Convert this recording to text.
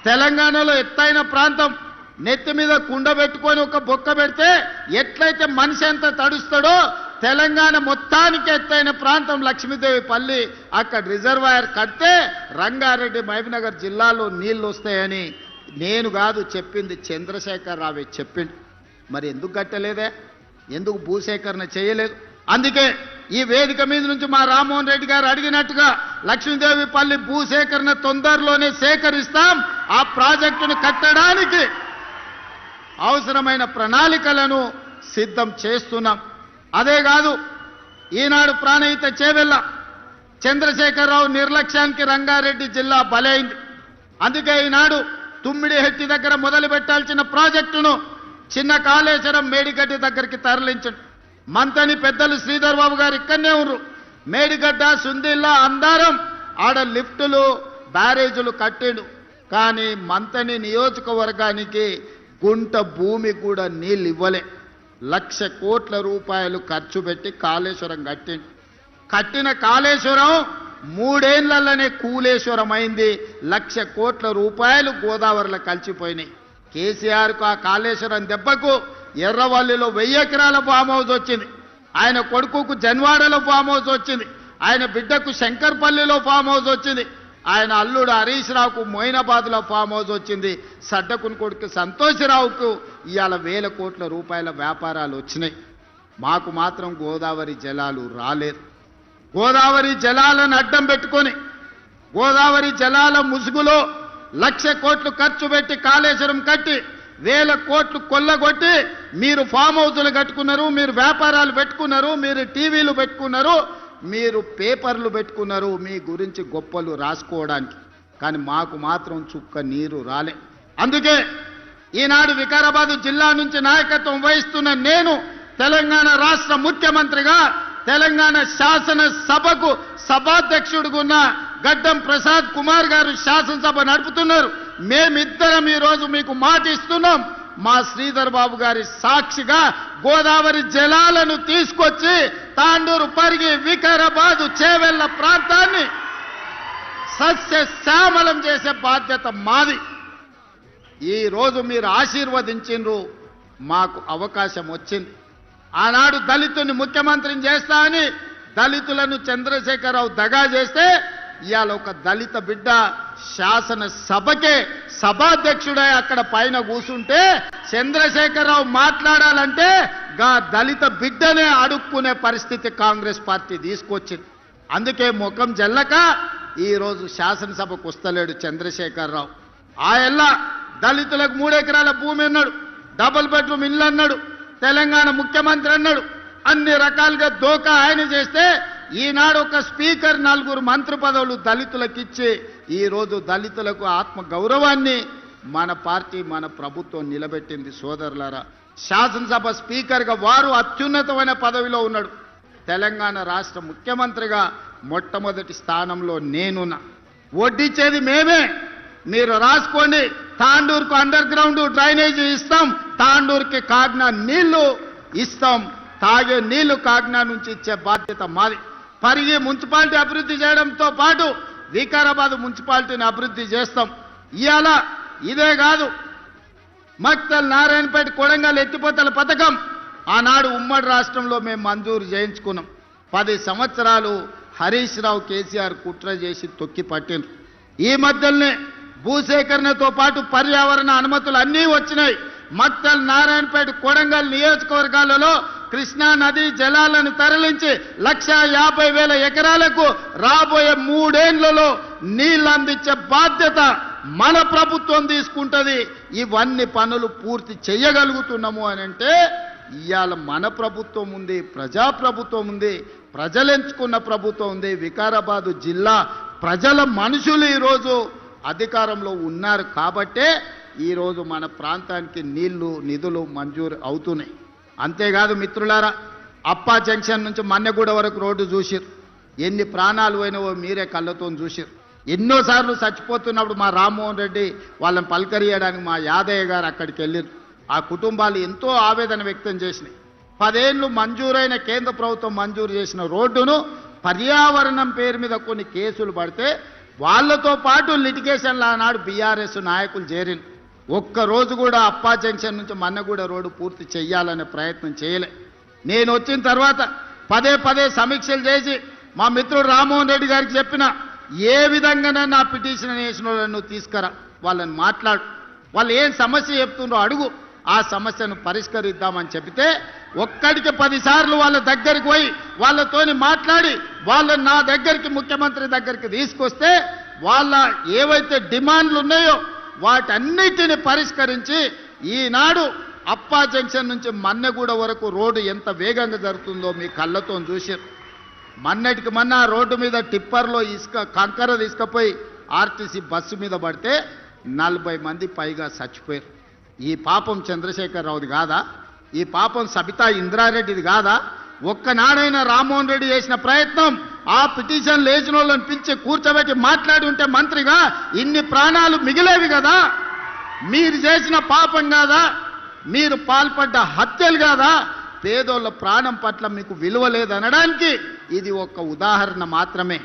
తెలంగాణలో ఎత్తైన ప్రాంతం నెత్తి మీద కుండ పెట్టుకొని ఒక బొక్క పెడితే ఎట్లయితే మనిషి ఎంత తడుస్తాడో తెలంగాణ మొత్తానికి ఎత్తైన ప్రాంతం లక్ష్మీదేవి పల్లి అక్కడ రిజర్వాయర్ కడితే రంగారెడ్డి మహబూబ్నగర్ జిల్లాలో నీళ్లు వస్తాయని నేను కాదు చెప్పింది, చంద్రశేఖర్ రావే చెప్పిండు. మరి ఎందుకు కట్టలేదే, ఎందుకు భూసేకరణ చేయలేదు? అందుకే ఈ వేదిక మీద నుంచి మా రామ్మోహన్ రెడ్డి గారు అడిగినట్టుగా లక్ష్మీదేవి పల్లి భూసేకరణ తొందరలోనే సేకరిస్తాం. ఆ ప్రాజెక్టును కట్టడానికి అవసరమైన ప్రణాళికలను సిద్ధం చేస్తున్నాం. అదే కాదు, ఈనాడు ప్రాణహిత చేవెళ్ళ చంద్రశేఖరరావు నిర్లక్ష్యానికి రంగారెడ్డి జిల్లా బలైంది. అందుకే ఈనాడు తుమ్మిడిహెట్టి దగ్గర మొదలు పెట్టాల్సిన ప్రాజెక్టును చిన్న కాళేశ్వరం మేడిగడ్డ దగ్గరికి తరలించండి. మంతని పెద్దలు శ్రీధర్ బాబు గారు ఇక్కడనే ఉన్నారు. మేడిగడ్డ సుందిల్లా అందారం ఆడ లిఫ్టులు బ్యారేజీలు కట్టిండు. కానీ మంతని నియోజకవర్గానికి గుంట భూమి కూడా నీళ్ళు ఇవ్వలే. 1,00,000 కోట్ల రూపాయలు ఖర్చు పెట్టి కాళేశ్వరం కట్టిండు. కట్టిన కాళేశ్వరం 3 ఏళ్లలోనే కూలేశ్వరం అయింది. 1,00,000 కోట్ల రూపాయలు గోదావరిలో కలిసిపోయినాయి. కేసీఆర్కు ఆ కాళేశ్వరం దెబ్బకు ఎర్రవల్లిలో 1000 ఎకరాల ఫామ్ హౌస్ వచ్చింది. ఆయన కొడుకుకు జన్వాడలో ఫామ్ హౌస్ వచ్చింది. ఆయన బిడ్డకు శంకర్పల్లిలో ఫామ్ హౌస్ వచ్చింది. ఆయన అల్లుడు హరీష్ రావుకు మొయినాబాద్లో ఫామ్ హౌస్ వచ్చింది. సడ్డకుని కొడుకు సంతోషరావుకు ఇవాళ 1000 కోట్ల రూపాయల వ్యాపారాలు వచ్చినాయి. మాకు మాత్రం గోదావరి జలాలు రాలేదు. గోదావరి జలాలను అడ్డం పెట్టుకొని గోదావరి జలాల ముసుగులో 1,00,000 కోట్లు ఖర్చు పెట్టి కాళేశ్వరం కట్టి 1000 కోట్లు కొల్లగొట్టి మీరు ఫామ్ హౌజులు కట్టుకున్నారు, మీరు వ్యాపారాలు పెట్టుకున్నారు, మీరు టీవీలు పెట్టుకున్నారు, మీరు పేపర్లు పెట్టుకున్నారు మీ గురించి గొప్పలు రాసుకోవడానికి. కానీ మాకు మాత్రం చుక్క నీరు రాలే. అందుకే ఈనాడు వికారాబాద్ జిల్లా నుంచి నాయకత్వం వహిస్తున్న నేను తెలంగాణ రాష్ట్ర ముఖ్యమంత్రిగా తెలంగాణ శాసనసభకు సభాధ్యక్షుడుగున్న గడ్డం ప్రసాద్ కుమార్ గారు శాసనసభ నడుపుతున్నారు. మేమిద్దరం ఈరోజు మీకు మాట ఇస్తున్నాం. మా శ్రీధర్ బాబు గారి సాక్షిగా గోదావరి జలాలను తీసుకొచ్చి తాండూరు, పరిగి, వికారాబాద్, చేవెళ్ల ప్రాంతాన్ని సస్యశ్యామలం చేసే బాధ్యత మాది. ఈరోజు మీరు ఆశీర్వదించిండ్రు, మాకు అవకాశం వచ్చింది. ఆనాడు దళితుని ముఖ్యమంత్రిని చేస్తా అని దళితులను చంద్రశేఖరరావు దగా చేస్తే ఇవాళ ఒక దళిత బిడ్డ శాసనసభకే సభాధ్యక్షుడై అక్కడ పైన కూర్చుంటే చంద్రశేఖరరావు మాట్లాడాలంటే గా దళిత బిడ్డనే అడుక్కునే పరిస్థితి కాంగ్రెస్ పార్టీ తీసుకొచ్చింది. అందుకే ముఖం జల్లక ఈరోజు శాసనసభకు వస్తలేడు చంద్రశేఖరరావు. ఆయల్ల దళితులకు 3 ఎకరాల భూమి అన్నాడు, డబుల్ బెడ్రూమ్ ఇల్లు అన్నాడు, తెలంగాణ ముఖ్యమంత్రి అన్నాడు. అన్ని రకాలుగా దోకా ఆయన చేస్తే ఈనాడు ఒక స్పీకర్, 4 మంత్రి పదవులు దళితులకు ఇచ్చి ఈరోజు దళితులకు ఆత్మ గౌరవాన్ని మన పార్టీ, మన ప్రభుత్వం నిలబెట్టింది. సోదరులారా, శాసనసభ స్పీకర్గా వారు అత్యున్నతమైన పదవిలో ఉన్నాడు. తెలంగాణ రాష్ట్ర ముఖ్యమంత్రిగా మొట్టమొదటి స్థానంలో నేనున్నా. వడ్డిచ్చేది మేమే, మీరు రాసుకోండి. తాండూరుకు అండర్ గ్రౌండ్ డ్రైనేజీ ఇస్తాం, తాండూరుకి కాగ్నా నీళ్లు ఇస్తాం, తాగే నీళ్లు కాగ్నా నుంచి ఇచ్చే బాధ్యత మాది. పరిగి మున్సిపాలిటీ అభివృద్ధి చేయడంతో పాటు వికారాబాద్ మున్సిపాలిటీని అభివృద్ధి చేస్తాం. ఇవాళ ఇదే కాదు, మక్తల్, నారాయణపేట, కొడంగల్ ఎత్తిపోతల పథకం ఆనాడు ఉమ్మడి రాష్ట్రంలో మేము మంజూరు చేయించుకున్నాం. 10 సంవత్సరాలు హరీష్ రావు, కేసీఆర్ కుట్ర చేసి తొక్కి పట్టిండ్రు. ఈ మధ్యలోనే భూసేకరణతో పాటు పర్యావరణ అనుమతులు అన్నీ వచ్చినాయి. మక్తల్, నారాయణపేట, కొడంగల్ నియోజకవర్గాలలో కృష్ణా నది జలాలను తరలించి 1,50,000 ఎకరాలకు రాబోయే 3 ఏళ్లలో నీళ్లు అందించే బాధ్యత మన ప్రభుత్వం తీసుకుంటది. ఇవన్నీ పనులు పూర్తి చేయగలుగుతున్నాము అని అంటే ఇవాళ మన ప్రభుత్వం ఉంది, ప్రజాప్రభుత్వం ఉంది, ప్రజలు ఎంచుకున్న ప్రభుత్వం ఉంది. వికారాబాదు జిల్లా ప్రజల మనుషులు ఈరోజు అధికారంలో ఉన్నారు కాబట్టే ఈరోజు మన ప్రాంతానికి నీళ్లు, నిధులు మంజూరు అవుతున్నాయి. అంతేకాదు మిత్రులారా, అప్పా జంక్షన్ నుంచి మన్నెగూడ వరకు రోడ్డు చూసిరు. ఎన్ని ప్రాణాలు పోయినావో మీరే కళ్ళతో చూసిరు. ఎన్నోసార్లు చచ్చిపోతున్నప్పుడు మా రామ్మోహన్ రెడ్డి వాళ్ళని పలకరియడానికి మా యాదయ్య గారు అక్కడికి వెళ్ళారు. ఆ కుటుంబాలు ఎంతో ఆవేదన వ్యక్తం చేసినాయి. 10 ఏళ్ళు మంజూరైన, కేంద్ర ప్రభుత్వం మంజూరు చేసిన రోడ్డును పర్యావరణం పేరు మీద కొన్ని కేసులు పడితే వాళ్ళతో పాటు లిటిగేషన్లో ఆనాడు బీఆర్ఎస్ నాయకులు చేరిన ఒక్కరోజు కూడా అప్పా జంక్షన్ నుంచి మన్నగూడ రోడ్డు పూర్తి చేయాలనే ప్రయత్నం చేయలే. నేను వచ్చిన తర్వాత పదే పదే సమీక్షలు చేసి మా మిత్రుడు రామ్మోహన్ రెడ్డి గారికి చెప్పిన, ఏ విధంగానైనా నా పిటిషన్ వేసిన వాళ్ళను తీసుకురా, వాళ్ళని మాట్లాడు, వాళ్ళు ఏం సమస్య చెప్తుండ్రో అడుగు, ఆ సమస్యను పరిష్కరిద్దామని చెబితే ఒక్కడికి 10 సార్లు వాళ్ళ దగ్గరికి పోయి వాళ్ళతోని మాట్లాడి వాళ్ళని నా దగ్గరికి ముఖ్యమంత్రి దగ్గరికి తీసుకొస్తే వాళ్ళ ఏవైతే డిమాండ్లు ఉన్నాయో వాటన్నిటిని పరిష్కరించి ఈనాడు అప్పా జంక్షన్ నుంచి మన్నెగూడ వరకు రోడ్డు ఎంత వేగంగా జరుగుతుందో మీ కళ్ళతో చూశారు. మొన్నటికి మొన్న రోడ్డు మీద టిప్పర్లో కంకర తీసుకుపోయి ఆర్టీసీ బస్సు మీద పడితే 40 మంది పైగా చచ్చిపోయారు. ఈ పాపం చంద్రశేఖరరావుది కాదా? ఈ పాపం సబితా ఇంద్రారెడ్డిది కాదా? ఒక్కనాడైనా రామ్మోహన్ రెడ్డి చేసిన ప్రయత్నం ఆ పిటిషన్ లేచిన వాళ్ళని పిలిచి కూర్చోబెట్టి మాట్లాడి ఉంటే మంత్రిగా ఇన్ని ప్రాణాలు మిగిలేవి కదా? మీరు చేసిన పాపం కాదా? మీరు పాల్పడ్డ హత్యలు కాదా? పేదోళ్ళ ప్రాణం పట్ల మీకు విలువ లేదనడానికి ఇది ఒక ఉదాహరణ మాత్రమే.